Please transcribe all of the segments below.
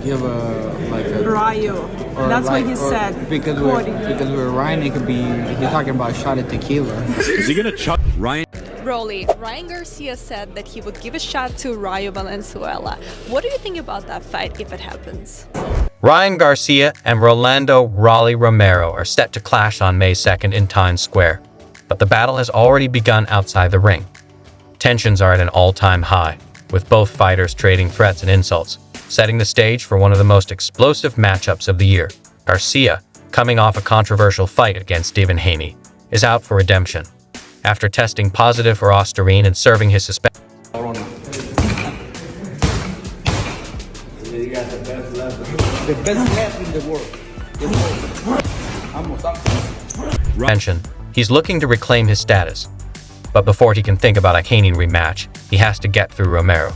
give a Rayo. That's what he said. Because with Ryan, it could be he's talking about a shot at tequila. Is he gonna chuck Ryan? Ryan Garcia said that he would give a shot to Rayo Valenzuela. What do you think about that fight if it happens? Ryan Garcia and Rolando Romero are set to clash on May 2nd in Times Square, but the battle has already begun outside the ring. Tensions are at an all-time high, with both fighters trading threats and insults, setting the stage for one of the most explosive matchups of the year. Garcia, coming off a controversial fight against Devin Haney, is out for redemption after testing positive for Ostarine and serving his suspension. You got the best left in the world. He's looking to reclaim his status, but before he can think about a Haney rematch, he has to get through Romero.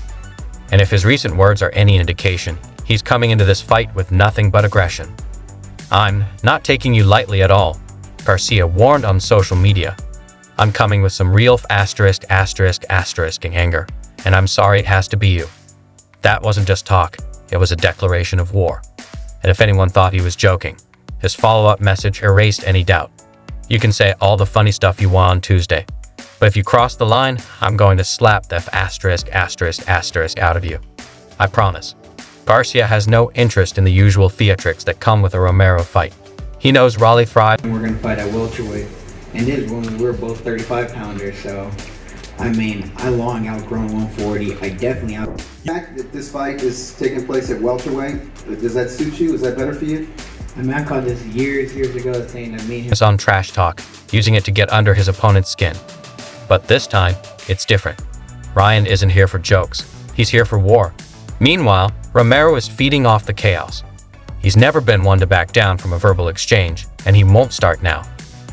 And if his recent words are any indication, he's coming into this fight with nothing but aggression. "I'm not taking you lightly at all," Garcia warned on social media. "I'm coming with some real anger, and I'm sorry it has to be you." That wasn't just talk, it was a declaration of war. And if anyone thought he was joking, his follow-up message erased any doubt. "You can say all the funny stuff you want on Tuesday, but if you cross the line, I'm going to slap the out of you. I promise." Garcia has no interest in the usual theatrics that come with a Romero fight. He knows Raleigh thrives. We're going to fight at welterweight. And his one, we're both 35-pounders, so I mean, I long outgrown 140. I definitely out. The fact that this fight is taking place at welterweight, does that suit you? Is that better for you? I mean, I called this years ago, saying that me and him is on trash talk, using it to get under his opponent's skin. But this time, it's different. Ryan isn't here for jokes. He's here for war. Meanwhile, Romero is feeding off the chaos. He's never been one to back down from a verbal exchange, and he won't start now.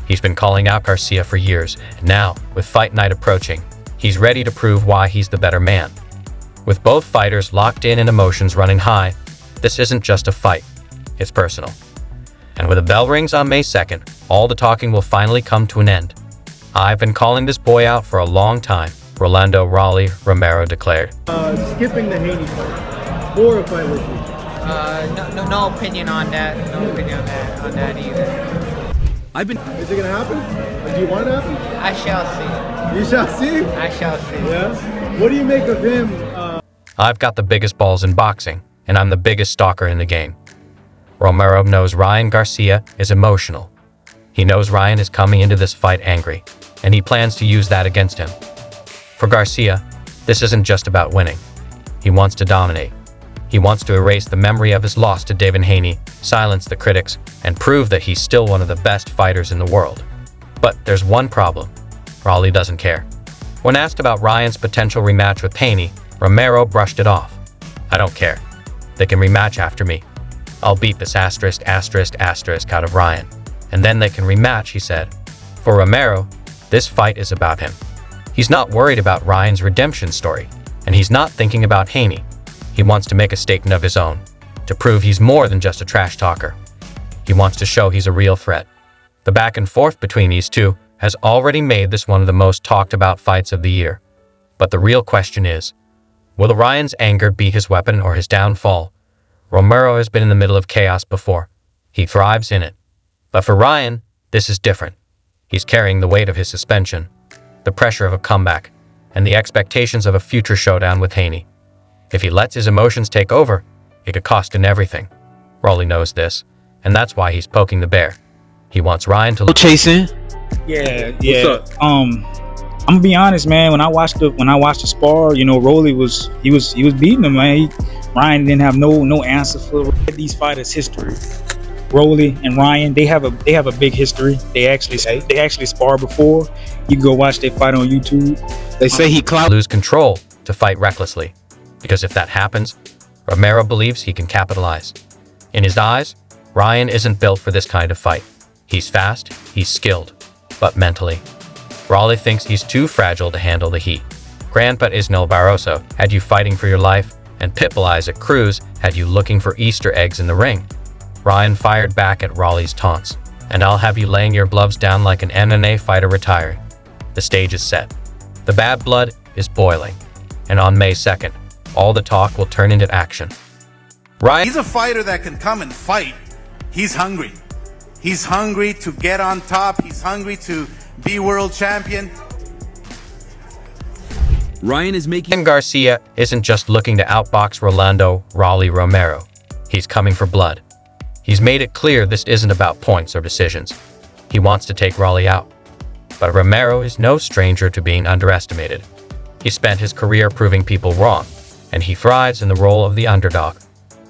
He's been calling out Garcia for years, and now, with fight night approaching, he's ready to prove why he's the better man. With both fighters locked in and emotions running high, this isn't just a fight, it's personal. And when the bell rings on May 2nd, all the talking will finally come to an end. "I've been calling this boy out for a long time," Rolando Romero declared. Skipping the Haney fight, or a fight with you? No opinion on that. No opinion on that either. Is it gonna happen? Do you want it to happen? I shall see. You shall see. I shall see. Yeah. What do you make of him? "I've got the biggest balls in boxing, and I'm the biggest stalker in the game." Romero knows Ryan Garcia is emotional. He knows Ryan is coming into this fight angry, and he plans to use that against him. For Garcia, this isn't just about winning. He wants to dominate. He wants to erase the memory of his loss to Devin Haney, silence the critics, and prove that he's still one of the best fighters in the world. But there's one problem. Raleigh doesn't care. When asked about Ryan's potential rematch with Haney, Romero brushed it off. "I don't care. They can rematch after me. I'll beat this out of Ryan. And then they can rematch," he said. For Romero, this fight is about him. He's not worried about Ryan's redemption story, and he's not thinking about Haney. He wants to make a statement of his own, to prove he's more than just a trash talker. He wants to show he's a real threat. The back and forth between these two has already made this one of the most talked about fights of the year. But the real question is, will Ryan's anger be his weapon or his downfall? Romero has been in the middle of chaos before. He thrives in it. But for Ryan, this is different. He's carrying the weight of his suspension, the pressure of a comeback, and the expectations of a future showdown with Haney. If he lets his emotions take over, it could cost him everything. Raleigh knows this, and that's why he's poking the bear. He wants Ryan to chasing. Yeah. I'm gonna be honest, man. When I watched the spar, Raleigh was beating him, man. Ryan didn't have no answer for these fighters' history. Raleigh and Ryan, they have a big history. They actually sparred before. You can go watch their fight on YouTube. They say he lose control to fight recklessly, because if that happens, Romero believes he can capitalize. In his eyes, Ryan isn't built for this kind of fight. He's fast, he's skilled, but mentally, Raleigh thinks he's too fragile to handle the heat. Grandpa Ismael Barboza had you fighting for your life, and Pitbull Isaac Cruz had you looking for Easter eggs in the ring. Ryan fired back at Raleigh's taunts, and I'll have you laying your gloves down like an MMA fighter retiring. The stage is set. The bad blood is boiling, and on May 2nd, all the talk will turn into action. Ryan. He's a fighter that can come and fight. He's hungry. He's hungry to get on top. He's hungry to be world champion. Ryan is making Garcia isn't just looking to outbox Rolando, Romero. He's coming for blood. He's made it clear this isn't about points or decisions. He wants to take Raleigh out. But Romero is no stranger to being underestimated. He spent his career proving people wrong, and he thrives in the role of the underdog.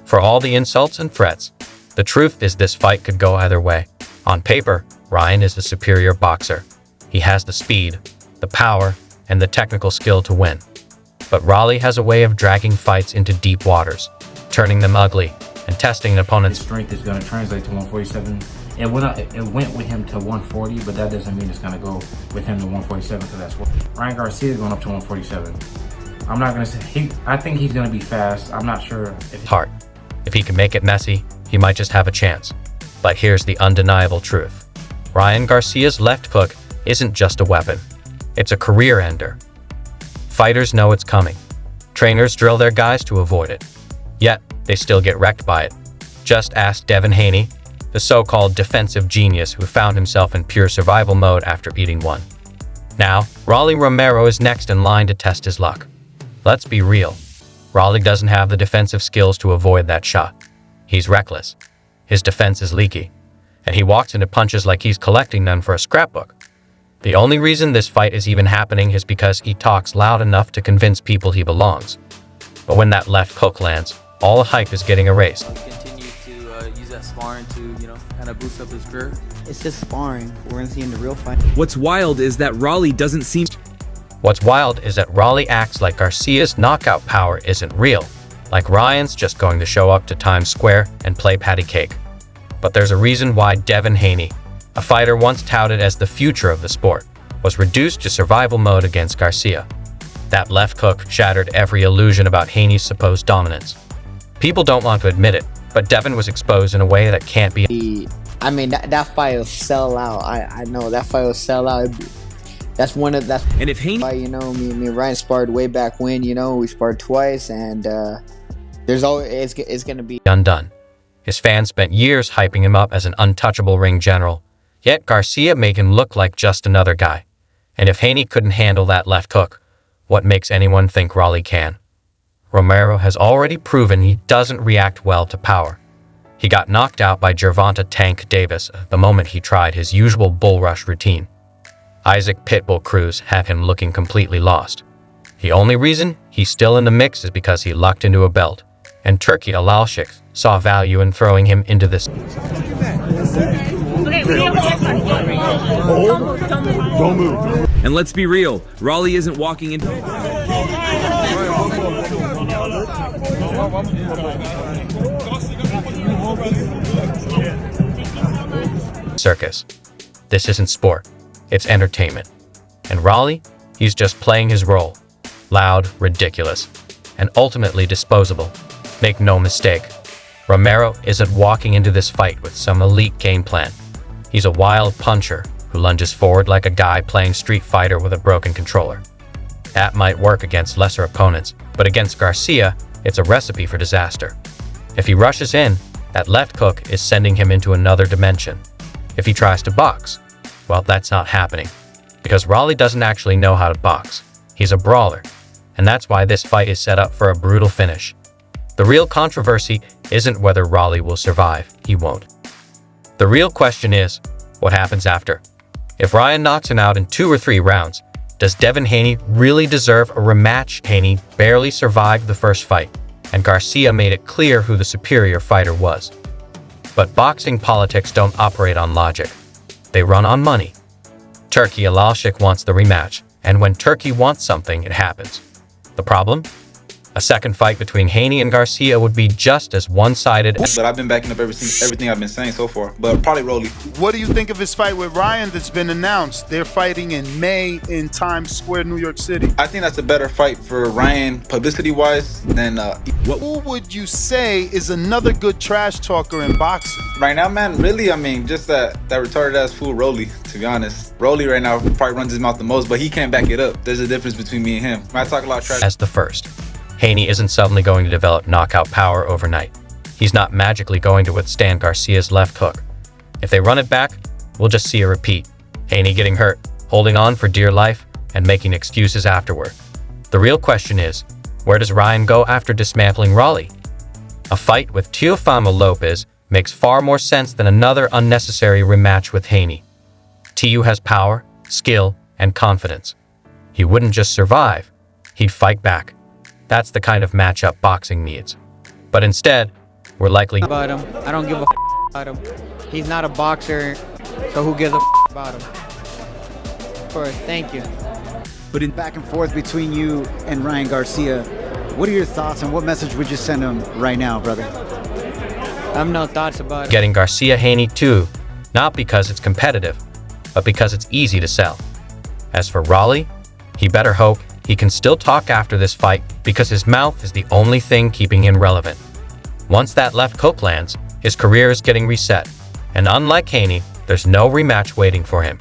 For all the insults and threats, the truth is this fight could go either way. On paper, Ryan is the superior boxer. He has the speed, the power, and the technical skill to win. But Raleigh has a way of dragging fights into deep waters, turning them ugly, and testing an opponent's strength is going to translate to 147. It went with him to 140, but that doesn't mean it's going to go with him to 147 because that's what Ryan Garcia is going up to 147. I'm not going to say I think he's going to be fast. I'm not sure if heart. If he can make it messy, he might just have a chance. But here's the undeniable truth. Ryan Garcia's left hook isn't just a weapon. It's a career ender. Fighters know it's coming. Trainers drill their guys to avoid it. Yet, they still get wrecked by it. Just ask Devin Haney, the so-called defensive genius who found himself in pure survival mode after eating one. Now, Romero is next in line to test his luck. Let's be real. Raleigh doesn't have the defensive skills to avoid that shot. He's reckless. His defense is leaky. And he walks into punches like he's collecting them for a scrapbook. The only reason this fight is even happening is because he talks loud enough to convince people he belongs. But when that left hook lands, all the hype is getting erased. Continue to use that sparring to, kind of boost up his career. It's just sparring. We're going to see in the real fight. What's wild is that Raleigh doesn't seem... What's wild is that Raleigh acts like Garcia's knockout power isn't real, like Ryan's just going to show up to Times Square and play patty cake. But there's a reason why Devin Haney, a fighter once touted as the future of the sport, was reduced to survival mode against Garcia. That left hook shattered every illusion about Haney's supposed dominance. People don't want to admit it, but Devin was exposed in a way that can't be... I mean, that fight will sell out. I know that fight will sell out. That's and if Haney, me and Ryan sparred way back when, we sparred twice, and there's always it's gonna be undone. His fans spent years hyping him up as an untouchable ring general, yet Garcia made him look like just another guy. And if Haney couldn't handle that left hook, what makes anyone think Raleigh can? Romero has already proven he doesn't react well to power. He got knocked out by Gervonta Tank Davis the moment he tried his usual bull rush routine. Isaac Pitbull Cruz had him looking completely lost. The only reason he's still in the mix is because he lucked into a belt, and Turki Alalshik saw value in throwing him into this. Don't move. And let's be real, Raleigh isn't walking into... circus. This isn't sport. It's entertainment. And Raleigh, he's just playing his role. Loud, ridiculous, and ultimately disposable. Make no mistake, Romero isn't walking into this fight with some elite game plan. He's a wild puncher who lunges forward like a guy playing Street Fighter with a broken controller. That might work against lesser opponents, but against Garcia, it's a recipe for disaster. If he rushes in, that left hook is sending him into another dimension. If he tries to box, well, that's not happening, because Raleigh doesn't actually know how to box. He's a brawler, and that's why this fight is set up for a brutal finish. The real controversy isn't whether Raleigh will survive. He won't. The real question is, what happens after? If Ryan knocks him out in 2 or 3 rounds, does Devin Haney really deserve a rematch? Haney barely survived the first fight, and Garcia made it clear who the superior fighter was. But boxing politics don't operate on logic. They run on money. Turki Alalshik wants the rematch, and when Turki wants something, it happens. The problem? A second fight between Haney and Garcia would be just as one-sided. But I've been backing up everything I've been saying so far. But probably Rolly. What do you think of his fight with Ryan that's been announced? They're fighting in May in Times Square, New York City. I think that's a better fight for Ryan, publicity-wise, than... Who would you say is another good trash talker in boxing? Right now, man, really, just that retarded-ass fool Rolly, to be honest. Rolly right now probably runs his mouth the most, but he can't back it up. There's a difference between me and him. I talk a lot of trash. As the first, Haney isn't suddenly going to develop knockout power overnight. He's not magically going to withstand Garcia's left hook. If they run it back, we'll just see a repeat. Haney getting hurt, holding on for dear life, and making excuses afterward. The real question is, where does Ryan go after dismantling Rolly? A fight with Teofimo Lopez makes far more sense than another unnecessary rematch with Haney. TU has power, skill, and confidence. He wouldn't just survive, he'd fight back. That's the kind of matchup boxing needs. But instead, we're likely about him. I don't give a about him. He's not a boxer, so who gives a about him? First, thank you. But in back and forth between you and Ryan Garcia, what are your thoughts and what message would you send him right now, brother? I have no thoughts about it. Getting Garcia Haney too, not because it's competitive, but because it's easy to sell. As for Rolly, he better hope he can still talk after this fight because his mouth is the only thing keeping him relevant. Once that left hook lands, his career is getting reset, and unlike Haney, there's no rematch waiting for him.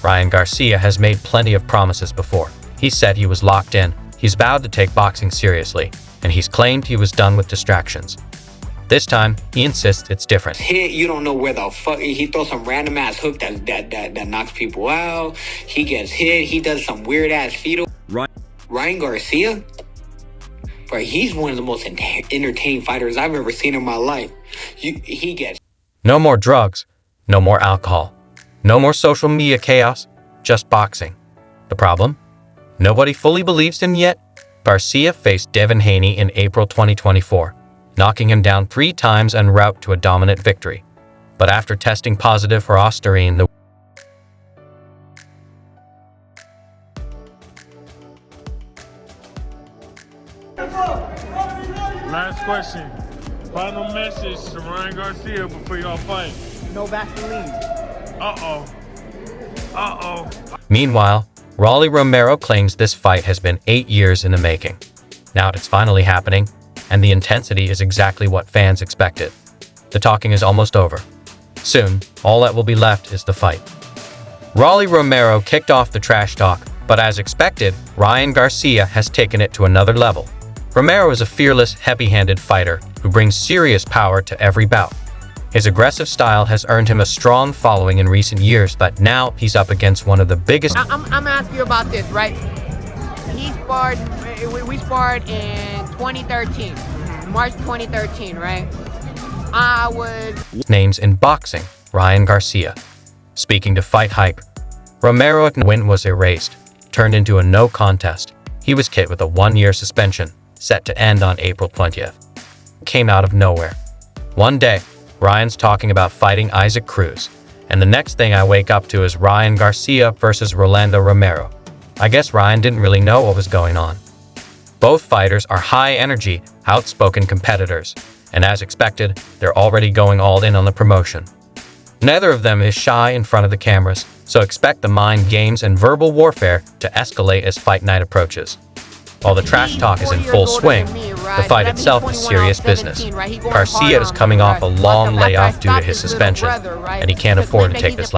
Ryan Garcia has made plenty of promises before. He said he was locked in, he's vowed to take boxing seriously, and he's claimed he was done with distractions. This time, he insists it's different. Hit, you don't know where the fuck he throws some random ass hook that knocks people out. He gets hit. He does some weird ass fetal. Ryan Garcia, bro, he's one of the most entertaining fighters I've ever seen in my life. He gets no more drugs, no more alcohol, no more social media chaos, just boxing. The problem? Nobody fully believes him yet. Garcia faced Devin Haney in April 2024. Knocking him down 3 times en route to a dominant victory. But after testing positive for Ostarine, the last question. Final message to Ryan Garcia before y'all fight. No Vaseline. Meanwhile, Romero claims this fight has been 8 years in the making. Now it's finally happening, and the intensity is exactly what fans expected. The talking is almost over. Soon, all that will be left is the fight. Romero kicked off the trash talk, but as expected, Ryan Garcia has taken it to another level. Romero is a fearless, heavy-handed fighter who brings serious power to every bout. His aggressive style has earned him a strong following in recent years, but now he's up against one of the biggest. I'm asking you about this, right? We sparred in 2013, March 2013, right? Names in boxing, Ryan Garcia. Speaking to Fight Hype, Romero's win was erased, turned into a no contest. He was hit with a 1-year suspension, set to end on April 20th. Came out of nowhere. One day, Ryan's talking about fighting Isaac Cruz, and the next thing I wake up to is Ryan Garcia versus Rolando Romero. I guess Ryan didn't really know what was going on. Both fighters are high-energy, outspoken competitors, and as expected, they're already going all in on the promotion. Neither of them is shy in front of the cameras, so expect the mind games and verbal warfare to escalate as fight night approaches. While the trash talk is in full swing, the fight itself is serious business. Garcia is coming off a long layoff due to his suspension, and he can't afford to take this